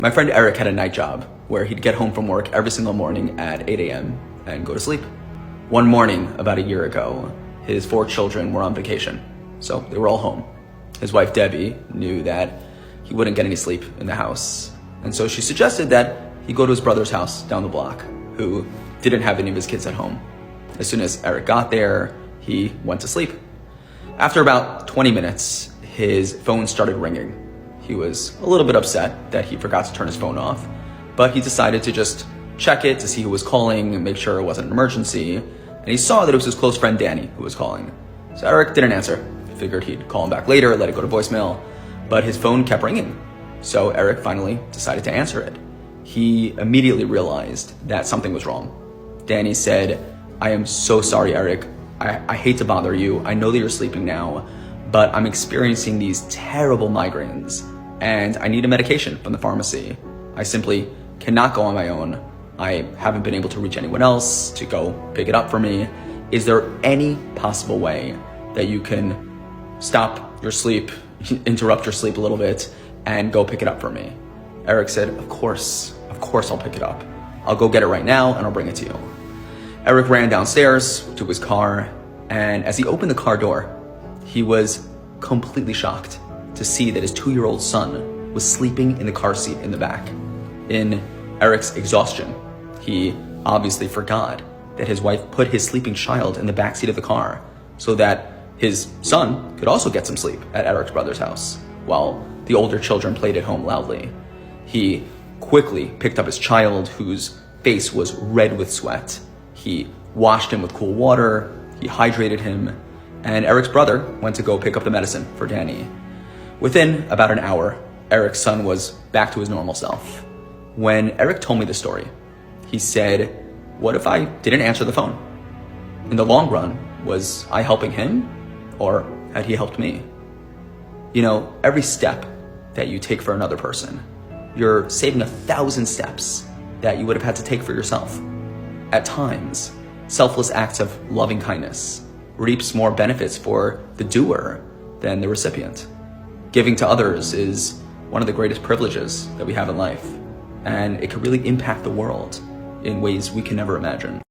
My friend Eric had a night job where he'd get home from work every single morning at 8 a.m. and go to sleep. One morning, about a year ago, his 4 children were on vacation, so they were all home. His wife Debbie knew that he wouldn't get any sleep in the house, and so she suggested that he go to his brother's house down the block, who didn't have any of his kids at home. As soon as Eric got there, he went to sleep. After about 20 minutes, his phone started ringing. He was a little bit upset that he forgot to turn his phone off, but he decided to just check it to see who was calling and make sure it wasn't an emergency, and he saw that it was his close friend Danny who was calling. So Eric didn't answer. He figured he'd call him back later, let it go to voicemail, but his phone kept ringing. So Eric finally decided to answer it. He immediately realized that something was wrong. Danny said, "I am so sorry, Eric. I hate to bother you. I know that you're sleeping now, but I'm experiencing these terrible migraines and I need a medication from the pharmacy. I simply cannot go on my own. I haven't been able to reach anyone else to go pick it up for me. Is there any possible way that you can stop your sleep, interrupt your sleep a little bit, and go pick it up for me?" Eric said, of course I'll pick it up. I'll go get it right now and I'll bring it to you." Eric ran downstairs to his car, and as he opened the car door, he was completely shocked to see that his 2-year-old son was sleeping in the car seat in the back. In Eric's exhaustion, he obviously forgot that his wife put his sleeping child in the backseat of the car so that his son could also get some sleep at Eric's brother's house, while the older children played at home loudly. He quickly picked up his child, whose face was red with sweat. He washed him with cool water, he hydrated him, and Eric's brother went to go pick up the medicine for Danny. Within about an hour, Eric's son was back to his normal self. When Eric told me the story, he said, "What if I didn't answer the phone? In the long run, was I helping him, or had he helped me?" You know, every step that you take for another person, you're saving 1,000 steps that you would have had to take for yourself. At times, selfless acts of loving kindness reaps more benefits for the doer than the recipient. Giving to others is one of the greatest privileges that we have in life, and it can really impact the world in ways we can never imagine.